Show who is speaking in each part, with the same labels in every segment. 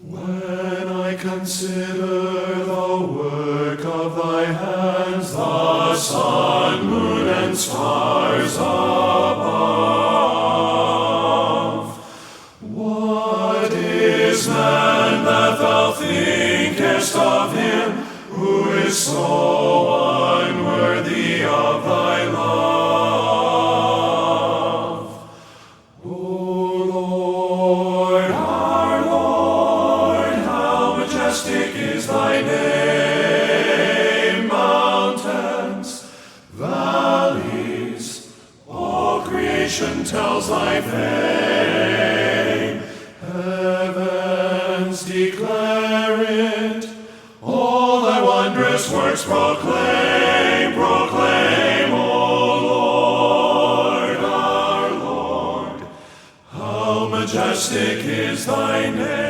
Speaker 1: When I consider the work of thy hands, the sun, moon, and stars above, what is man that thou thinkest of him, who is so unworthy of thy love? O Lord, our Lord, how majestic is thy name, mountains, valleys, all creation tells thy fame. Heavens declare it, all thy wondrous works proclaim, proclaim, O Lord, our Lord, how majestic is thy name.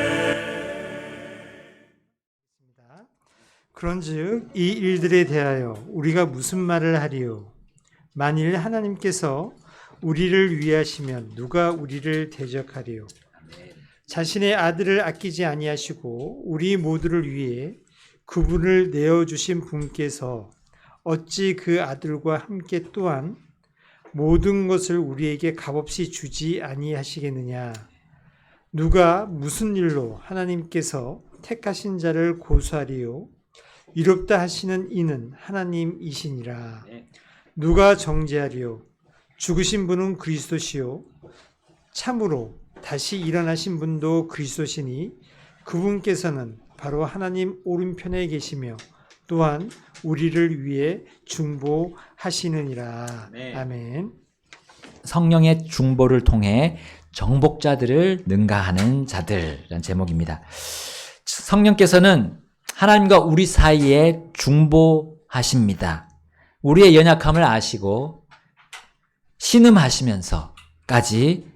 Speaker 2: 그런즉 이 일들에 대하여 우리가 무슨 말을 하리요? 만일 하나님께서 우리를 위하시면 누가 우리를 대적하리요? 자신의 아들을 아끼지 아니하시고 우리 모두를 위해 그분을 내어주신 분께서 어찌 그 아들과 함께 또한 모든 것을 우리에게 값없이 주지 아니하시겠느냐? 누가 무슨 일로 하나님께서 택하신 자를 고소하리요? 이롭다 하시는 이는 하나님이시니라. 누가 정죄하리요? 죽으신 분은 그리스도시요 참으로 다시 일어나신 분도 그리스도시니 그분께서는 바로 하나님 오른편에 계시며 또한 우리를 위해 중보하시느니라. 아멘.
Speaker 3: 성령의 중보를 통해 정복자들을 능가하는 자들이라는 제목입니다. 성령께서는 하나님과 우리 사이에 중보하십니다. 우리의 연약함을 아시고 신음하시면서까지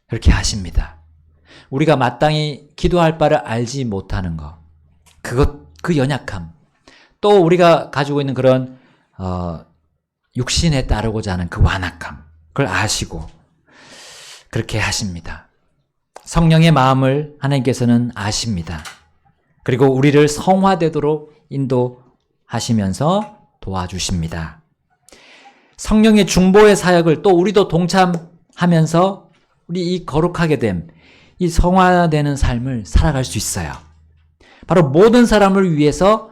Speaker 3: 그렇게 하십니다. 우리가 마땅히 기도할 바를 알지 못하는 것, 그 연약함, 또 우리가 가지고 있는 그런 육신에 따르고자 하는 그 완악함, 그걸 아시고 그렇게 하십니다. 성령의 마음을 하나님께서는 아십니다. 그리고 우리를 성화되도록 인도하시면서 도와주십니다. 성령의 중보의 사역을 또 우리도 동참하면서 우리 이 거룩하게 됨, 이 성화되는 삶을 살아갈 수 있어요. 바로 모든 사람을 위해서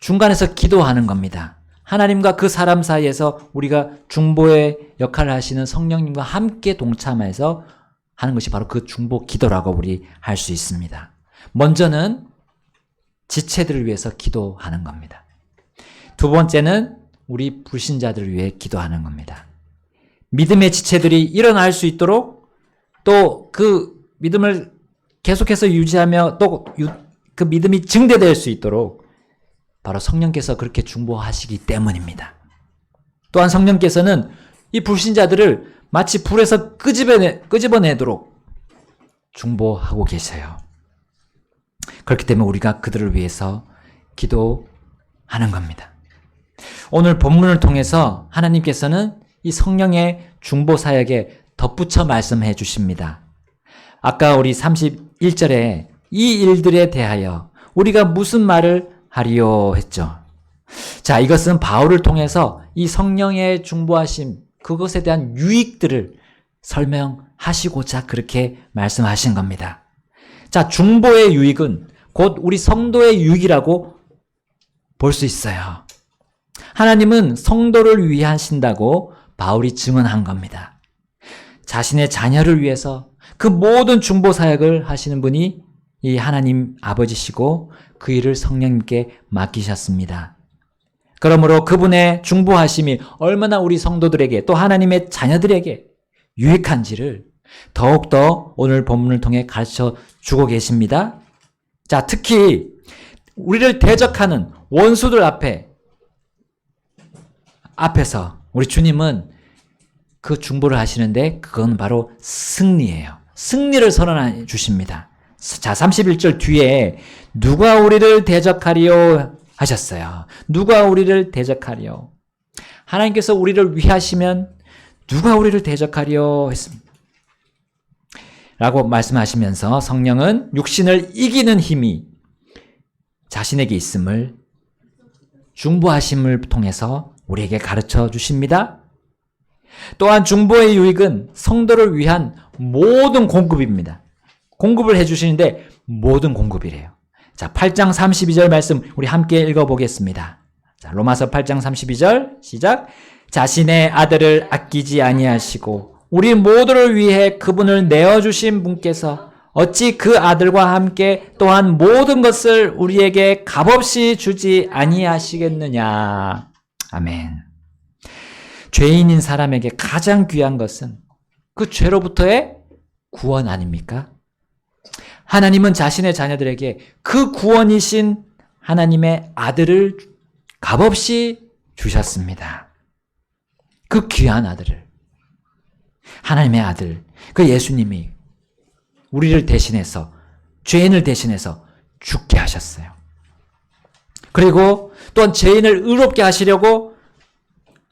Speaker 3: 중간에서 기도하는 겁니다. 하나님과 그 사람 사이에서 우리가 중보의 역할을 하시는 성령님과 함께 동참해서 하는 것이 바로 그 중보 기도라고 우리 할 수 있습니다. 먼저는 지체들을 위해서 기도하는 겁니다. 두 번째는 우리 불신자들을 위해 기도하는 겁니다. 믿음의 지체들이 일어날 수 있도록 또 그 믿음을 계속해서 유지하며 또 그 믿음이 증대될 수 있도록 바로 성령께서 그렇게 중보하시기 때문입니다. 또한 성령께서는 이 불신자들을 마치 불에서 끄집어내도록 중보하고 계세요. 그렇기 때문에 우리가 그들을 위해서 기도하는 겁니다. 오늘 본문을 통해서 하나님께서는 이 성령의 중보 사역에 덧붙여 말씀해 주십니다. 아까 우리 31절에 이 일들에 대하여 우리가 무슨 말을 하리요 했죠. 자, 이것은 바울을 통해서 이 성령의 중보하심, 그것에 대한 유익들을 설명하시고자 그렇게 말씀하신 겁니다. 자, 중보의 유익은 곧 우리 성도의 유익이라고 볼 수 있어요. 하나님은 성도를 위하신다고 바울이 증언한 겁니다. 자신의 자녀를 위해서 그 모든 중보 사역을 하시는 분이 이 하나님 아버지시고 그 일을 성령님께 맡기셨습니다. 그러므로 그분의 중보하심이 얼마나 우리 성도들에게 또 하나님의 자녀들에게 유익한지를 더욱더 오늘 본문을 통해 가르쳐 주고 계십니다. 자, 특히 우리를 대적하는 원수들 앞에서 우리 주님은 그 중보를 하시는데 그건 바로 승리예요. 승리를 선언해 주십니다. 자, 31절 뒤에 누가 우리를 대적하리요 하셨어요. 누가 우리를 대적하리요. 하나님께서 우리를 위하시면 누가 우리를 대적하리요 했습니다. 라고 말씀하시면서 성령은 육신을 이기는 힘이 자신에게 있음을 중보하심을 통해서 우리에게 가르쳐 주십니다. 또한 중보의 유익은 성도를 위한 모든 공급입니다. 공급을 해주시는데 모든 공급이래요. 자, 8장 32절 말씀 우리 함께 읽어보겠습니다. 자, 로마서 8장 32절 시작. 자신의 아들을 아끼지 아니하시고 우리 모두를 위해 그분을 내어주신 분께서 어찌 그 아들과 함께 또한 모든 것을 우리에게 값없이 주지 아니하시겠느냐. 아멘. 죄인인 사람에게 가장 귀한 것은 그 죄로부터의 구원 아닙니까? 하나님은 자신의 자녀들에게 그 구원이신 하나님의 아들을 값없이 주셨습니다. 그 귀한 아들을, 하나님의 아들, 그 예수님이 우리를 대신해서, 죄인을 대신해서 죽게 하셨어요. 그리고 또한 죄인을 의롭게 하시려고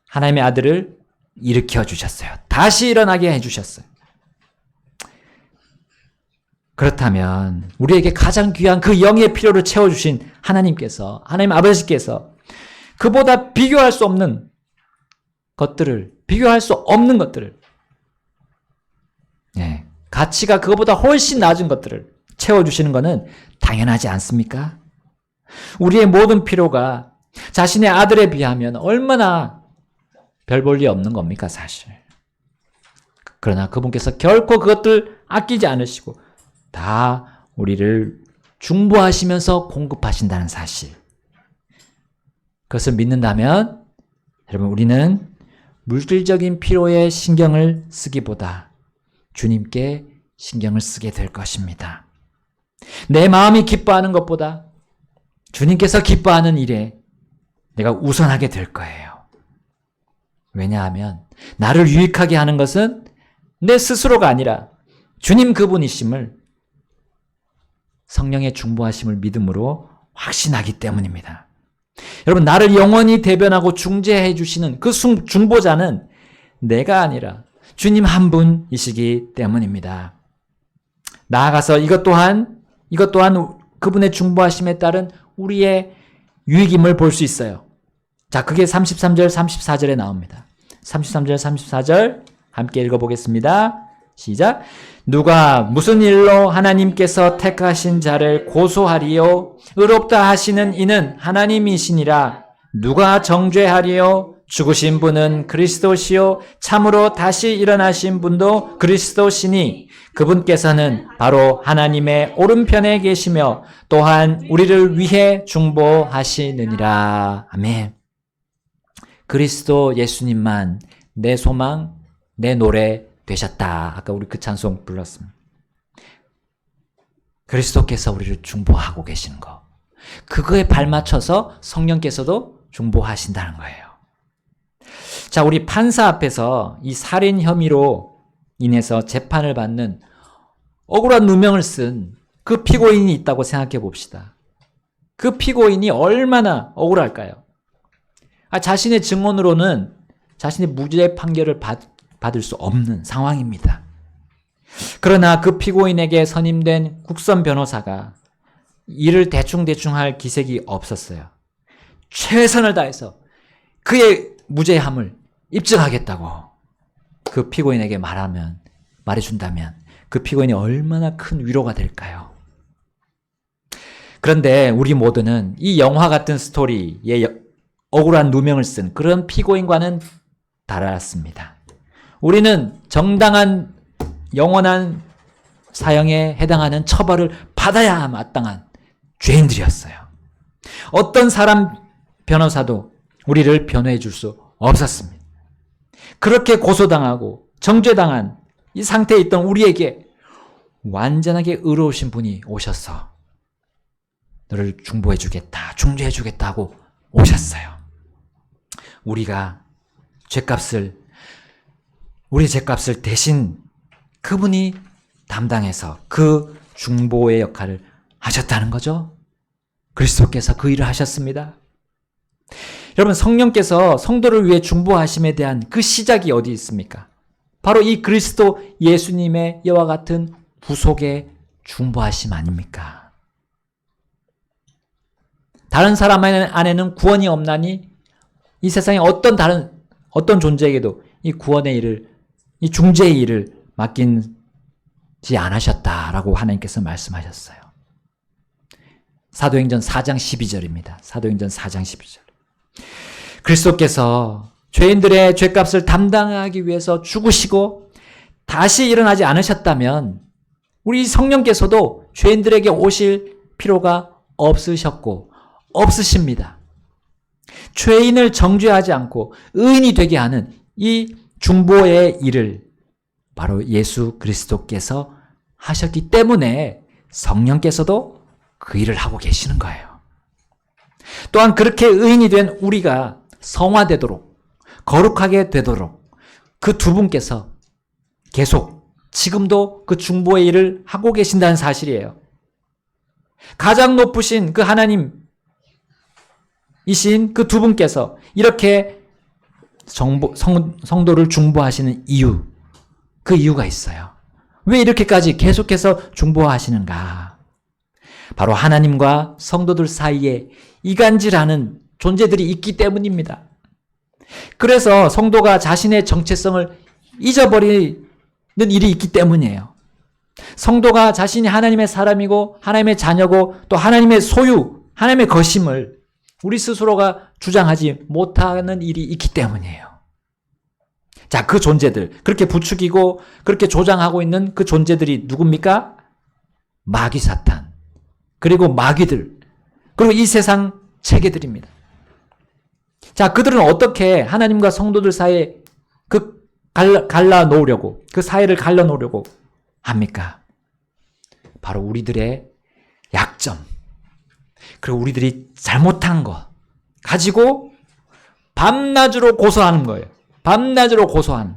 Speaker 3: 하나님의 아들을 일으켜 주셨어요. 다시 일어나게 해주셨어요. 그렇다면 우리에게 가장 귀한 그 영의 필요를 채워주신 하나님께서, 하나님 아버지께서 그보다 비교할 수 없는 것들을, 비교할 수 없는 것들을, 가치가 그거보다 훨씬 낮은 것들을 채워주시는 것은 당연하지 않습니까? 우리의 모든 필요가 자신의 아들에 비하면 얼마나 별 볼 일 없는 겁니까, 사실. 그러나 그분께서 결코 그것들 아끼지 않으시고 다 우리를 중보하시면서 공급하신다는 사실. 그것을 믿는다면 여러분, 우리는 물질적인 필요에 신경을 쓰기보다 주님께 신경을 쓰게 될 것입니다. 내 마음이 기뻐하는 것보다 주님께서 기뻐하는 일에 내가 우선하게 될 거예요. 왜냐하면 나를 유익하게 하는 것은 내 스스로가 아니라 주님 그분이심을, 성령의 중보하심을 믿음으로 확신하기 때문입니다. 여러분, 나를 영원히 대변하고 중재해 주시는 그 중보자는 내가 아니라 주님 한 분이시기 때문입니다. 나아가서 이것 또한 그분의 중보하심에 따른 우리의 유익임을 볼 수 있어요. 자, 그게 33절, 34절에 나옵니다. 33절, 34절 함께 읽어보겠습니다. 시작. 누가 무슨 일로 하나님께서 택하신 자를 고소하리요? 의롭다 하시는 이는 하나님이시니라. 누가 정죄하리요? 죽으신 분은 그리스도시요 참으로 다시 일어나신 분도 그리스도시니 그분께서는 바로 하나님의 오른편에 계시며 또한 우리를 위해 중보하시느니라. 아멘. 그리스도 예수님만 내 소망, 내 노래 되셨다. 아까 우리 그 찬송 불렀습니다. 그리스도께서 우리를 중보하고 계시는 거. 그거에 발맞춰서 성령께서도 중보하신다는 거예요. 자, 우리 판사 앞에서 이 살인 혐의로 인해서 재판을 받는 억울한 누명을 쓴 그 피고인이 있다고 생각해 봅시다. 그 피고인이 얼마나 억울할까요? 자신의 증언으로는 자신의 무죄 판결을 받을 수 없는 상황입니다. 그러나 그 피고인에게 선임된 국선 변호사가 일을 대충대충 할 기색이 없었어요. 최선을 다해서 그의 무죄함을 입증하겠다고 그 피고인에게 말해준다면 그 피고인이 얼마나 큰 위로가 될까요? 그런데 우리 모두는 이 영화 같은 스토리에 억울한 누명을 쓴 그런 피고인과는 달랐습니다. 우리는 정당한 영원한 사형에 해당하는 처벌을 받아야 마땅한 죄인들이었어요. 어떤 사람 변호사도 우리를 변호해 줄 수 없었습니다. 그렇게 고소당하고 정죄당한 이 상태에 있던 우리에게 완전하게 의로우신 분이 오셔서 너를 중보해 주겠다, 중죄해 주겠다고 오셨어요. 우리가 우리 죄값을 대신 그분이 담당해서 그 중보의 역할을 하셨다는 거죠. 그리스도께서 그 일을 하셨습니다. 여러분, 성령께서 성도를 위해 중보하심에 대한 그 시작이 어디 있습니까? 바로 이 그리스도 예수님의 이와 같은 부속의 중보하심 아닙니까? 다른 사람 안에는 구원이 없나니 이 세상에 어떤 존재에게도 이 구원의 일을, 이 중재의 일을 맡긴지 않으셨다라고 하나님께서 말씀하셨어요. 사도행전 4장 12절입니다. 사도행전 4장 12절. 그리스도께서 죄인들의 죄값을 담당하기 위해서 죽으시고 다시 일어나지 않으셨다면 우리 성령께서도 죄인들에게 오실 필요가 없으셨고 없으십니다. 죄인을 정죄하지 않고 의인이 되게 하는 이 중보의 일을 바로 예수 그리스도께서 하셨기 때문에 성령께서도 그 일을 하고 계시는 거예요. 또한 그렇게 의인이 된 우리가 성화되도록 거룩하게 되도록 그 두 분께서 계속 지금도 그 중보의 일을 하고 계신다는 사실이에요. 가장 높으신 그 하나님이신 그 두 분께서 이렇게 성도를 중보하시는 이유, 그 이유가 있어요. 왜 이렇게까지 계속해서 중보하시는가? 바로 하나님과 성도들 사이에 이간질하는 존재들이 있기 때문입니다. 그래서 성도가 자신의 정체성을 잊어버리는 일이 있기 때문이에요. 성도가 자신이 하나님의 사람이고 하나님의 자녀고 또 하나님의 소유, 하나님의 것임을 우리 스스로가 주장하지 못하는 일이 있기 때문이에요. 자, 그 존재들, 그렇게 부추기고 그렇게 조장하고 있는 그 존재들이 누굽니까? 마귀 사탄, 그리고 마귀들, 그리고 이 세상 체계들입니다. 자, 그들은 어떻게 하나님과 성도들 사이에 그 갈라놓으려고, 그 사이를 갈라놓으려고 합니까? 바로 우리들의 약점, 그리고 우리들이 잘못한 거 가지고 밤낮으로 고소하는 거예요. 밤낮으로 고소하는.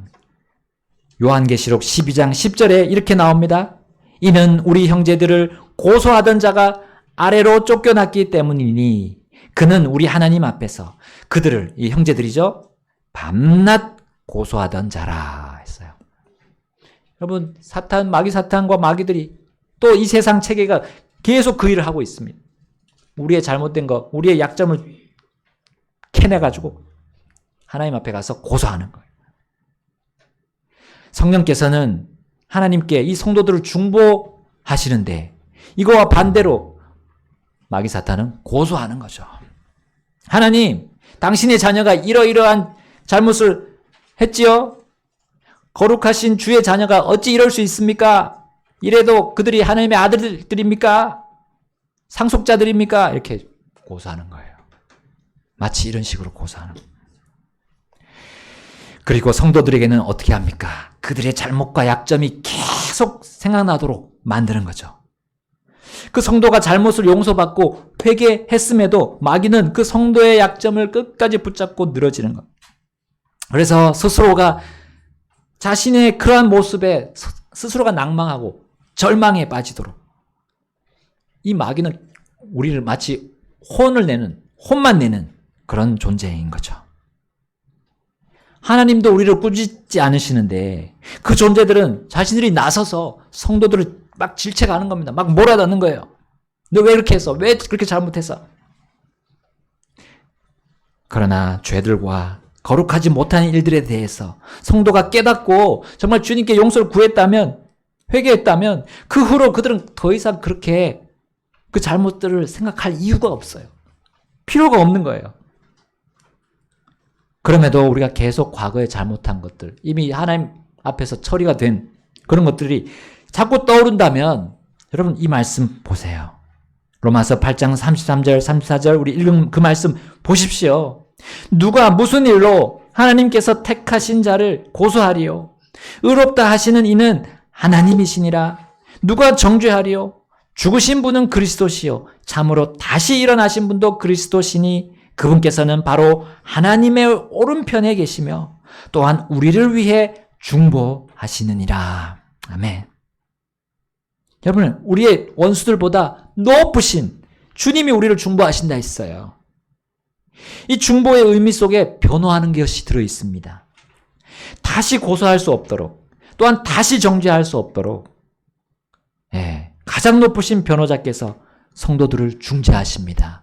Speaker 3: 요한계시록 12장 10절에 이렇게 나옵니다. 이는 우리 형제들을 고소하던 자가 아래로 쫓겨났기 때문이니 그는 우리 하나님 앞에서 그들을, 이 형제들이죠, 밤낮 고소하던 자라 했어요. 여러분, 마귀 사탄과 마귀들이 또 이 세상 체계가 계속 그 일을 하고 있습니다. 우리의 잘못된 거, 우리의 약점을 캐내가지고 하나님 앞에 가서 고소하는 거예요. 성령께서는 하나님께 이 성도들을 중보하시는데 이거와 반대로 마귀 사탄은 고소하는 거죠. 하나님, 당신의 자녀가 이러이러한 잘못을 했지요? 거룩하신 주의 자녀가 어찌 이럴 수 있습니까? 이래도 그들이 하나님의 아들들입니까? 상속자들입니까? 이렇게 고소하는 거예요. 마치 이런 식으로 고소하는 거예요. 그리고 성도들에게는 어떻게 합니까? 그들의 잘못과 약점이 계속 생각나도록 만드는 거죠. 그 성도가 잘못을 용서받고 회개했음에도 마귀는 그 성도의 약점을 끝까지 붙잡고 늘어지는 것. 그래서 스스로가 자신의 그러한 모습에 스스로가 낭망하고 절망에 빠지도록 이 마귀는 우리를 마치 혼만 내는 그런 존재인 거죠. 하나님도 우리를 꾸짖지 않으시는데 그 존재들은 자신들이 나서서 성도들을 막 질책하는 겁니다. 막 몰아넣는 거예요. 너 왜 이렇게 했어? 왜 그렇게 잘못했어? 그러나 죄들과 거룩하지 못한 일들에 대해서 성도가 깨닫고 정말 주님께 용서를 구했다면, 회개했다면 그 후로 그들은 더 이상 그렇게 그 잘못들을 생각할 이유가 없어요. 필요가 없는 거예요. 그럼에도 우리가 계속 과거에 잘못한 것들, 이미 하나님 앞에서 처리가 된 그런 것들이 자꾸 떠오른다면 여러분 이 말씀 보세요. 로마서 8장 33절 34절 우리 읽은 그 말씀 보십시오. 누가 무슨 일로 하나님께서 택하신 자를 고소하리요? 의롭다 하시는 이는 하나님이시니라. 누가 정죄하리요? 죽으신 분은 그리스도시요 참으로 다시 일어나신 분도 그리스도시니 그분께서는 바로 하나님의 오른편에 계시며 또한 우리를 위해 중보하시느니라. 아멘. 여러분, 우리의 원수들보다 높으신 주님이 우리를 중보하신다 했어요. 이 중보의 의미 속에 변호하는 것이 들어있습니다. 다시 고소할 수 없도록, 또한 다시 정죄할 수 없도록 가장 높으신 변호자께서 성도들을 중재하십니다.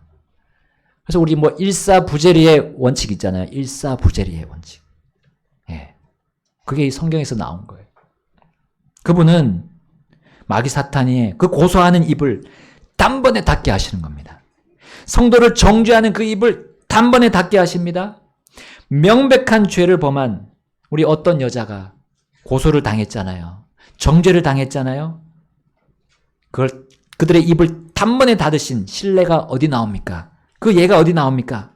Speaker 3: 그래서 우리 뭐 일사부재리의 원칙 있잖아요. 일사부재리의 원칙. 예. 그게 이 성경에서 나온 거예요. 그분은 마귀 사탄이 그 고소하는 입을 단번에 닫게 하시는 겁니다. 성도를 정죄하는 그 입을 단번에 닫게 하십니다. 명백한 죄를 범한 우리 어떤 여자가 고소를 당했잖아요. 정죄를 당했잖아요. 그들의 입을 단번에 닫으신 신뢰가 어디 나옵니까? 그 예가 어디 나옵니까?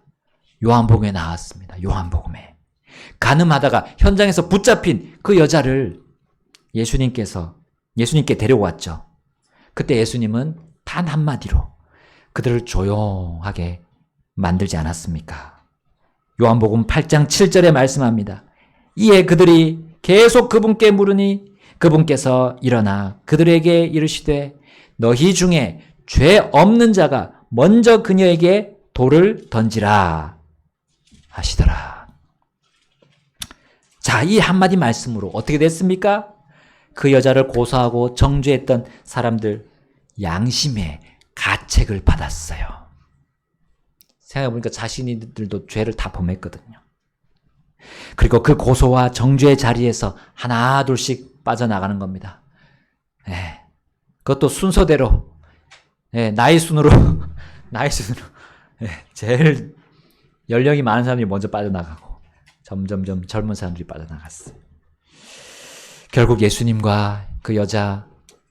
Speaker 3: 요한복음에 나왔습니다. 요한복음에. 간음하다가 현장에서 붙잡힌 그 여자를 예수님께 데려왔죠. 그때 예수님은 단 한마디로 그들을 조용하게 만들지 않았습니까? 요한복음 8장 7절에 말씀합니다. 이에 그들이 계속 그분께 물으니 그분께서 일어나 그들에게 이르시되 너희 중에 죄 없는 자가 먼저 그녀에게 돌을 던지라 하시더라. 자, 이 한마디 말씀으로 어떻게 됐습니까? 그 여자를 고소하고 정죄했던 사람들 양심의 가책을 받았어요. 생각해보니까 자신들도 죄를 다 범했거든요. 그리고 그 고소와 정죄의 자리에서 하나 둘씩 빠져나가는 겁니다. 예. 그것도 순서대로, 예, 나이 순으로 예, 제일 연령이 많은 사람들이 먼저 빠져나가고 점점점 젊은 사람들이 빠져나갔어요. 결국 예수님과 그 여자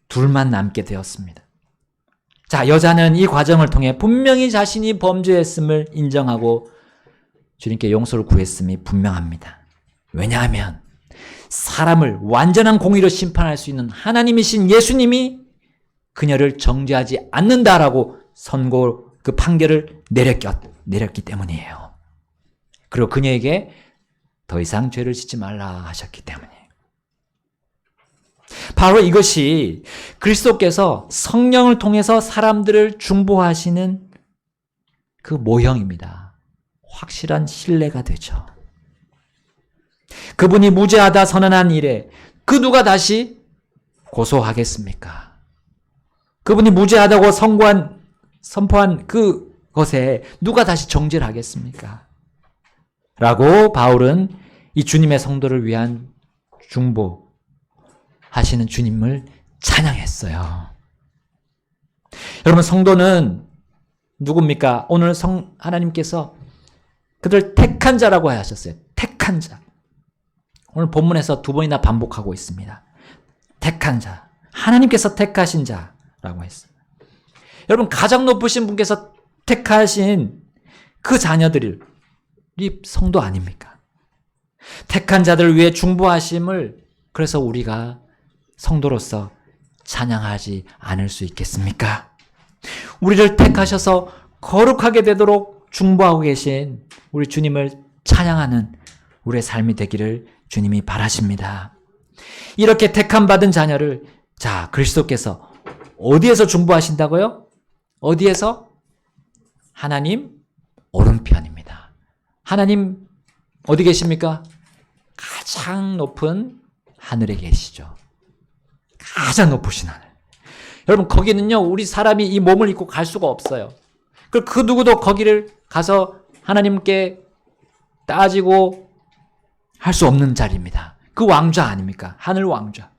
Speaker 3: 둘만 남게 되었습니다. 자, 여자는 이 과정을 통해 분명히 자신이 범죄했음을 인정하고 주님께 용서를 구했음이 분명합니다. 왜냐하면 사람을 완전한 공의로 심판할 수 있는 하나님이신 예수님이 그녀를 정죄하지 않는다라고 그 판결을 내렸기 때문이에요. 그리고 그녀에게 더 이상 죄를 짓지 말라 하셨기 때문이에요. 바로 이것이 그리스도께서 성령을 통해서 사람들을 중보하시는 그 모형입니다. 확실한 신뢰가 되죠. 그분이 무죄하다 선언한 일에 그 누가 다시 고소하겠습니까? 그분이 무죄하다고 선포한 그것에 누가 다시 정죄를 하겠습니까? 라고 바울은 이 주님의 성도를 위한 중보 하시는 주님을 찬양했어요. 여러분, 성도는 누굽니까? 오늘 하나님께서 그들 택한 자라고 하셨어요. 택한 자. 오늘 본문에서 두 번이나 반복하고 있습니다. 택한 자. 하나님께서 택하신 자라고 했어요. 여러분, 가장 높으신 분께서 택하신 그 자녀들이 성도 아닙니까? 택한 자들을 위해 중보하심을 그래서 우리가 성도로서 찬양하지 않을 수 있겠습니까? 우리를 택하셔서 거룩하게 되도록 중보하고 계신 우리 주님을 찬양하는 우리의 삶이 되기를 주님이 바라십니다. 이렇게 택함 받은 자녀를 그리스도께서 어디에서 중보하신다고요? 어디에서? 하나님 오른편입니다. 하나님 어디 계십니까? 가장 높은 하늘에 계시죠. 가장 높으신 하늘. 여러분, 거기는요, 우리 사람이 이 몸을 입고 갈 수가 없어요. 그 누구도 거기를 가서 하나님께 따지고 할 수 없는 자리입니다. 그 왕좌 아닙니까? 하늘 왕좌.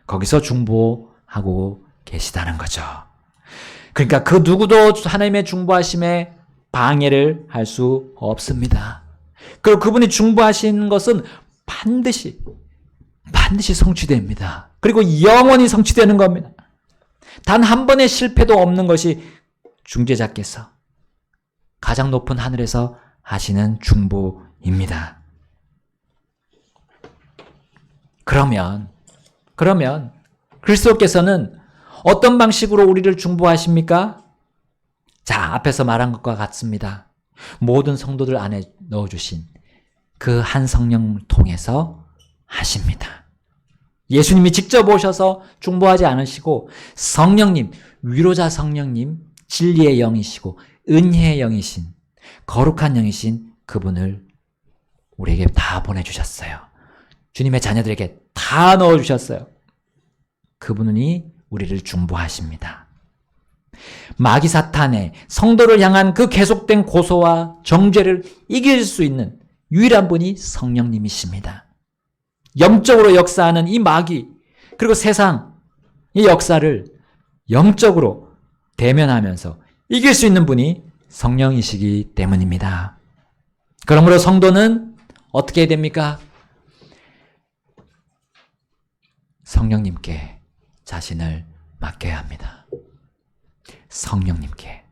Speaker 3: 거기서 중보하고 계시다는 거죠. 그러니까 그 누구도 하나님의 중보하심에 방해를 할 수 없습니다. 그리고 그분이 중보하신 것은 반드시 성취됩니다. 그리고 영원히 성취되는 겁니다. 단 한 번의 실패도 없는 것이 중재자께서 가장 높은 하늘에서 하시는 중보입니다. 그러면 그리스도께서는 어떤 방식으로 우리를 중보하십니까? 앞에서 말한 것과 같습니다. 모든 성도들 안에 넣어주신 그 한 성령을 통해서 하십니다. 예수님이 직접 오셔서 중보하지 않으시고 성령님, 위로자 성령님, 진리의 영이시고 은혜의 영이신, 거룩한 영이신 그분을 우리에게 다 보내주셨어요. 주님의 자녀들에게 다 넣어주셨어요. 그분이 우리를 중보하십니다. 마귀 사탄의 성도를 향한 그 계속된 고소와 정죄를 이길 수 있는 유일한 분이 성령님이십니다. 영적으로 역사하는 이 마귀 그리고 세상 이 역사를 영적으로 대면하면서 이길 수 있는 분이 성령이시기 때문입니다. 그러므로 성도는 어떻게 해야 됩니까? 성령님께 자신을 맡겨야 합니다. 성령님께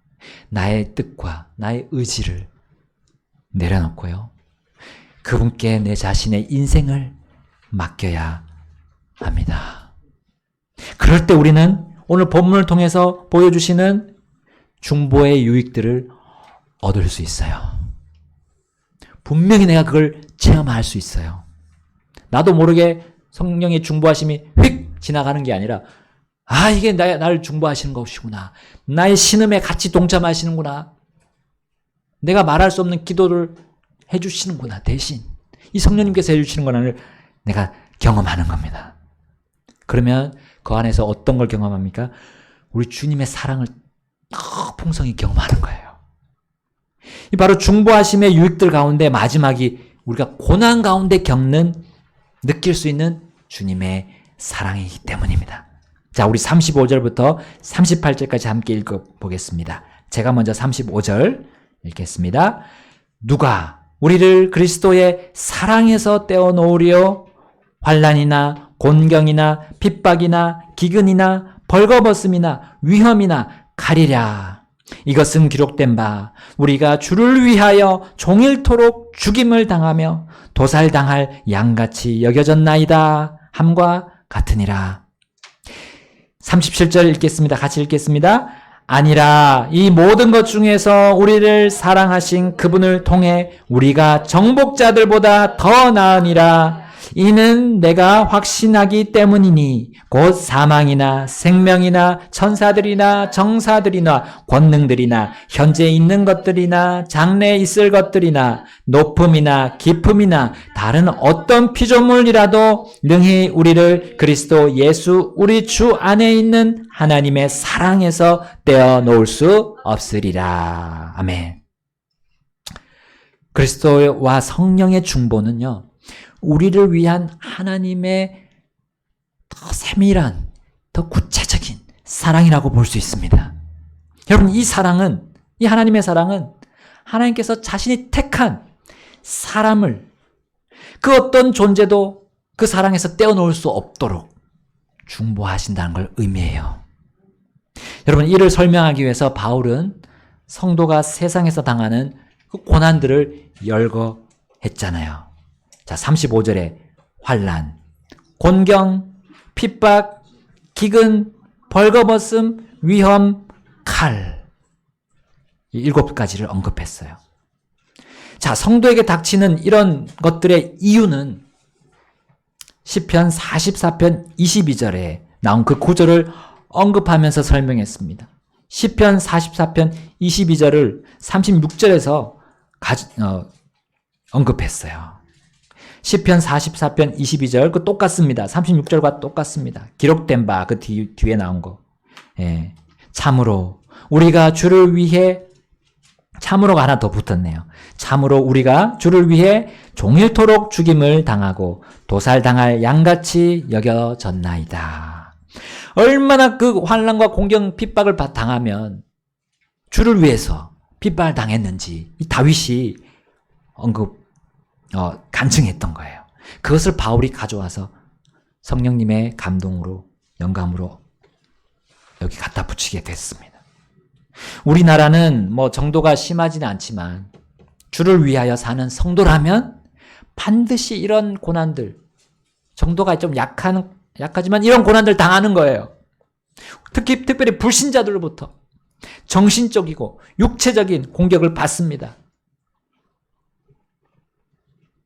Speaker 3: 나의 뜻과 나의 의지를 내려놓고요. 그분께 내 자신의 인생을 맡겨야 합니다. 그럴 때 우리는 오늘 본문을 통해서 보여주시는 중보의 유익들을 얻을 수 있어요. 분명히 내가 그걸 체험할 수 있어요. 나도 모르게 성령의 중보하심이 휙 지나가는 게 아니라 이게 나를 중보하시는 것이구나. 나의 신음에 같이 동참하시는구나. 내가 말할 수 없는 기도를 해주시는구나. 대신 이 성령님께서 해주시는 거를 내가 경험하는 겁니다. 그러면 그 안에서 어떤 걸 경험합니까? 우리 주님의 사랑을 더 풍성히 경험하는 거예요. 이 바로 중보하심의 유익들 가운데 마지막이 우리가 고난 가운데 느낄 수 있는 주님의 사랑이기 때문입니다. 자, 우리 35절부터 38절까지 함께 읽어보겠습니다. 제가 먼저 35절 읽겠습니다. 누가 우리를 그리스도의 사랑에서 떼어놓으려 환난이나 곤경이나 핍박이나 기근이나 벌거벗음이나 위험이나 칼이랴. 이것은 기록된 바 우리가 주를 위하여 종일토록 죽임을 당하며 도살당할 양같이 여겨졌나이다 함과 같으니라. 37절 읽겠습니다. 같이 읽겠습니다. 아니라 이 모든 것 중에서 우리를 사랑하신 그분을 통해 우리가 정복자들보다 더 나으니라. 이는 내가 확신하기 때문이니 곧 사망이나 생명이나 천사들이나 정사들이나 권능들이나 현재 있는 것들이나 장래에 있을 것들이나 높음이나 깊음이나 다른 어떤 피조물이라도 능히 우리를 그리스도 예수 우리 주 안에 있는 하나님의 사랑에서 떼어놓을 수 없으리라. 아멘. 그리스도와 성령의 중보는요, 우리를 위한 하나님의 더 세밀한, 더 구체적인 사랑이라고 볼 수 있습니다. 여러분, 이 하나님의 사랑은 하나님께서 자신이 택한 사람을 그 어떤 존재도 그 사랑에서 떼어놓을 수 없도록 중보하신다는 걸 의미해요. 여러분, 이를 설명하기 위해서 바울은 성도가 세상에서 당하는 그 고난들을 열거했잖아요. 자, 35절에 환난, 곤경, 핍박, 기근, 벌거벗음, 위험, 칼, 이 7가지를 언급했어요. 자, 성도에게 닥치는 이런 것들의 이유는 시편 44편 22절에 나온 그 구절을 언급하면서 설명했습니다. 시편 44편 22절을 36절에서 언급했어요. 시편 44편 22절 그 똑같습니다. 36절과 똑같습니다. 기록된 바 그 뒤에 나온 거. 예. 참으로 우리가 주를 위해 참으로가 하나 더 붙었네요. 참으로 우리가 주를 위해 종일토록 죽임을 당하고 도살당할 양같이 여겨졌나이다. 얼마나 그 환난과 공경 핍박을 당하면 주를 위해서 핍박을 당했는지 이 다윗이 간증했던 거예요. 그것을 바울이 가져와서 성령님의 감동으로, 영감으로 여기 갖다 붙이게 됐습니다. 우리나라는 정도가 심하지는 않지만 주를 위하여 사는 성도라면 반드시 이런 고난들, 정도가 좀 약하지만 이런 고난들 당하는 거예요. 특별히 불신자들로부터 정신적이고 육체적인 공격을 받습니다.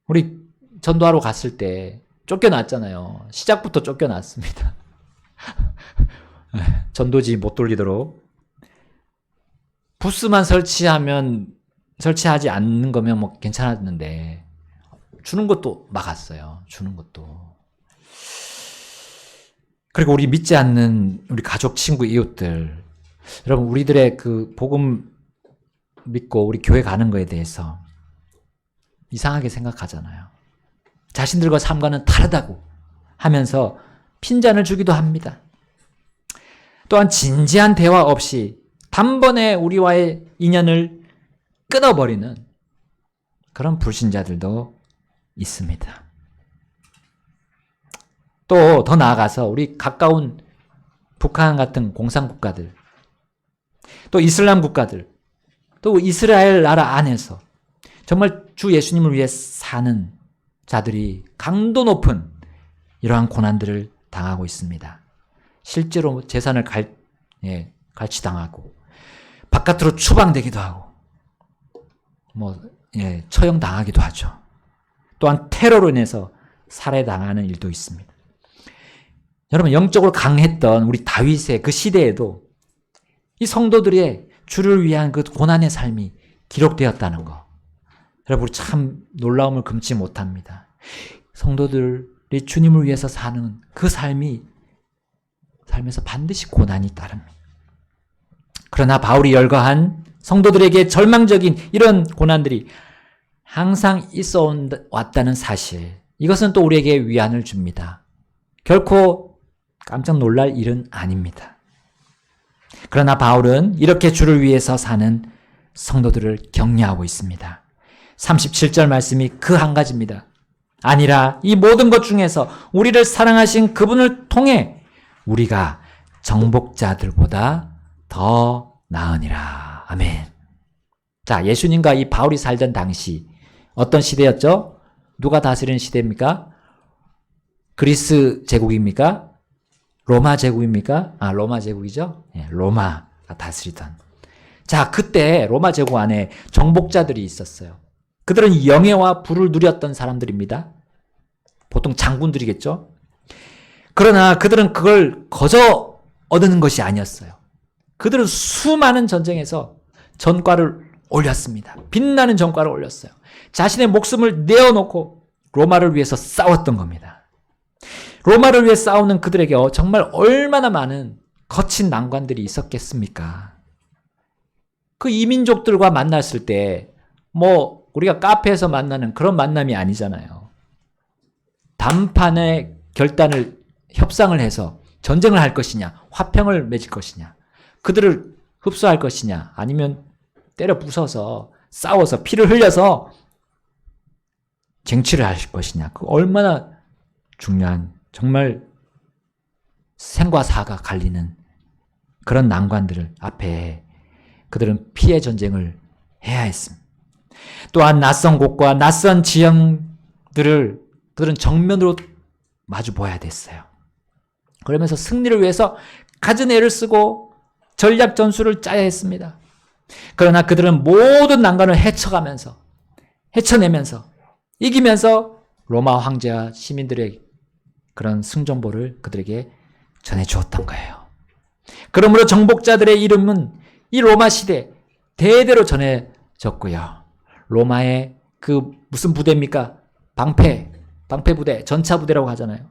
Speaker 3: 우리 전도하러 갔을 때 쫓겨났잖아요. 시작부터 쫓겨났습니다. 전도지 못 돌리도록. 부스만 설치하지 않는 거면 괜찮았는데 주는 것도 막았어요. 주는 것도. 그리고 우리 믿지 않는 우리 가족, 친구, 이웃들, 여러분 우리들의 그 복음 믿고 우리 교회 가는 거에 대해서 이상하게 생각하잖아요. 자신들과 삶과는 다르다고 하면서 핀잔을 주기도 합니다. 또한 진지한 대화 없이 단번에 우리와의 인연을 끊어버리는 그런 불신자들도 있습니다. 또 더 나아가서 우리 가까운 북한 같은 공산국가들, 또 이슬람 국가들, 또 이스라엘 나라 안에서 정말 주 예수님을 위해 사는 자들이 강도 높은 이러한 고난들을 당하고 있습니다. 실제로 재산을 갈취당하고 바깥으로 추방되기도 하고 처형당하기도 하죠. 또한 테러로 인해서 살해당하는 일도 있습니다. 여러분 영적으로 강했던 우리 다윗의 그 시대에도 이 성도들의 주를 위한 그 고난의 삶이 기록되었다는 거. 여러분 우리 참 놀라움을 금치 못합니다. 성도들이 주님을 위해서 사는 그 삶에서 반드시 고난이 따릅니다. 그러나 바울이 열거한 성도들에게 절망적인 이런 고난들이 항상 있어 왔다는 사실, 이것은 또 우리에게 위안을 줍니다. 결코 깜짝 놀랄 일은 아닙니다. 그러나 바울은 이렇게 주를 위해서 사는 성도들을 격려하고 있습니다. 37절 말씀이 그 한 가지입니다. 아니라 이 모든 것 중에서 우리를 사랑하신 그분을 통해 우리가 정복자들보다 더 나으니라. 아멘. 자, 예수님과 이 바울이 살던 당시 어떤 시대였죠? 누가 다스리는 시대입니까? 그리스 제국입니까? 로마 제국입니까? 로마 제국이죠? 네, 로마가 다스리던. 자, 그때 로마 제국 안에 정복자들이 있었어요. 그들은 영예와 부를 누렸던 사람들입니다. 보통 장군들이겠죠? 그러나 그들은 그걸 거저 얻는 것이 아니었어요. 그들은 수많은 전쟁에서 전과를 올렸습니다. 빛나는 전과를 올렸어요. 자신의 목숨을 내어놓고 로마를 위해서 싸웠던 겁니다. 로마를 위해 싸우는 그들에게 정말 얼마나 많은 거친 난관들이 있었겠습니까? 그 이민족들과 만났을 때 우리가 카페에서 만나는 그런 만남이 아니잖아요. 단판에 협상을 해서 전쟁을 할 것이냐, 화평을 맺을 것이냐, 그들을 흡수할 것이냐, 아니면 때려 부숴서 싸워서 피를 흘려서 쟁취를 할 것이냐, 그 얼마나 중요한, 정말 생과 사가 갈리는 그런 난관들을 앞에 그들은 피해 전쟁을 해야 했습니다. 또한 낯선 곳과 낯선 지형들을 그들은 정면으로 마주 보아야 됐어요. 그러면서 승리를 위해서 갖은 애를 쓰고 전략 전술을 짜야 했습니다. 그러나 그들은 모든 난관을 헤쳐내면서 이기면서 로마 황제와 시민들의 그런 승전보를 그들에게 전해주었던 거예요. 그러므로 정복자들의 이름은 이 로마 시대 대대로 전해졌고요. 로마의 그 무슨 부대입니까? 방패 부대, 전차 부대라고 하잖아요.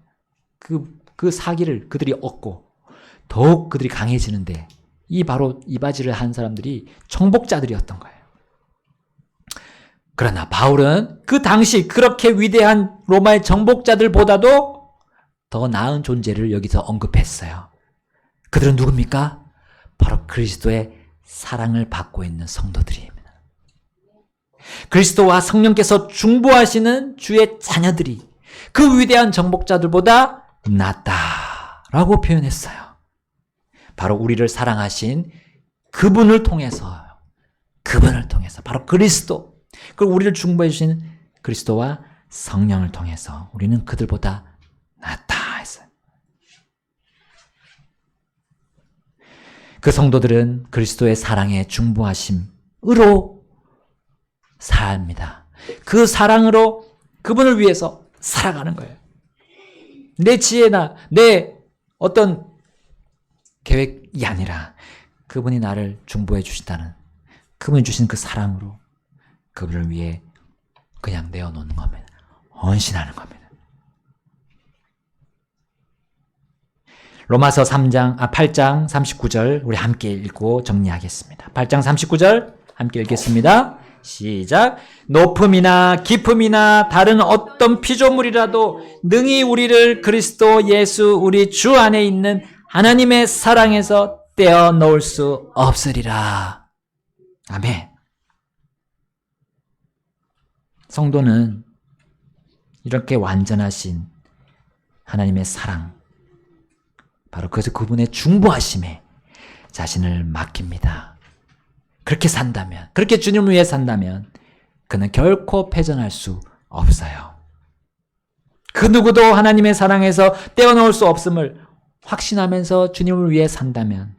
Speaker 3: 그 사기를 그들이 얻고 더욱 그들이 강해지는데 바로 이 바지를 한 사람들이 정복자들이었던 거예요. 그러나 바울은 그 당시 그렇게 위대한 로마의 정복자들보다도 더 나은 존재를 여기서 언급했어요. 그들은 누굽니까? 바로 그리스도의 사랑을 받고 있는 성도들입니다. 그리스도와 성령께서 중보하시는 주의 자녀들이 그 위대한 정복자들보다 낫다라고 표현했어요. 바로 우리를 사랑하신 그분을 통해서 바로 그리스도, 그리고 우리를 중보해 주신 그리스도와 성령을 통해서 우리는 그들보다 낫다 했어요. 그 성도들은 그리스도의 사랑에 중보하심으로 삽니다. 그 사랑으로 그분을 위해서 살아가는 거예요. 내 지혜나 내 어떤 계획이 아니라 그분이 나를 중보해 주신다는, 그분이 주신 그 사랑으로 그분을 위해 그냥 내어놓는 겁니다. 헌신하는 겁니다. 로마서 8장 39절 우리 함께 읽고 정리하겠습니다. 8장 39절 함께 읽겠습니다. 시작. 높음이나 깊음이나 다른 어떤 피조물이라도 능히 우리를 그리스도 예수 우리 주 안에 있는 하나님의 사랑에서 떼어놓을 수 없으리라. 아멘. 성도는 이렇게 완전하신 하나님의 사랑, 바로 그분의 중보하심에 자신을 맡깁니다. 그렇게 산다면, 그렇게 주님을 위해 산다면 그는 결코 패전할 수 없어요. 그 누구도 하나님의 사랑에서 떼어놓을 수 없음을 확신하면서 주님을 위해 산다면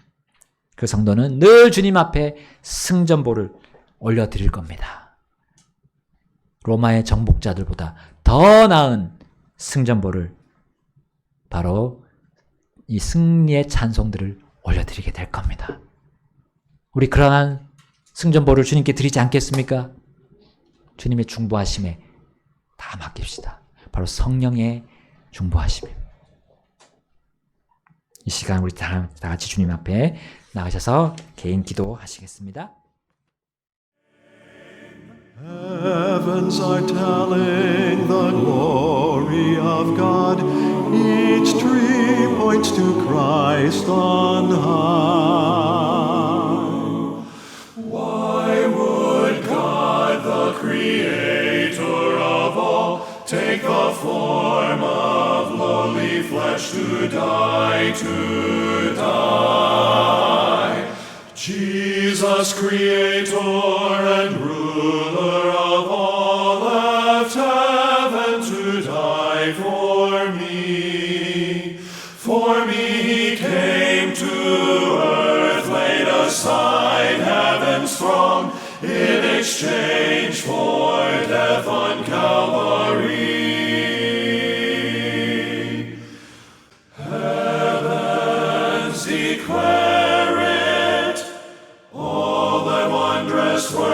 Speaker 3: 그 성도는 늘 주님 앞에 승전보를 올려드릴 겁니다. 로마의 정복자들보다 더 나은 승전보를, 바로 이 승리의 찬송들을 올려드리게 될 겁니다. 우리 그러한 승전보를 주님께 드리지 않겠습니까? 주님의 중보하심에 다 맡깁시다. 바로 성령의 중보하심입니다. 이 시간 우리 다 같이 주님 앞에 나가셔서 개인 기도하시겠습니다.
Speaker 1: Heavens are telling the glory of God. Each tree points to Christ on high. Why would God, the Creator of all, take the form of lowly flesh to die? Jesus, Creator and ruler of all, left heaven to die for me. For me he came to earth, laid aside heaven's throne, in exchange for death on Calvary. Heavens declare it, all thy wondrous works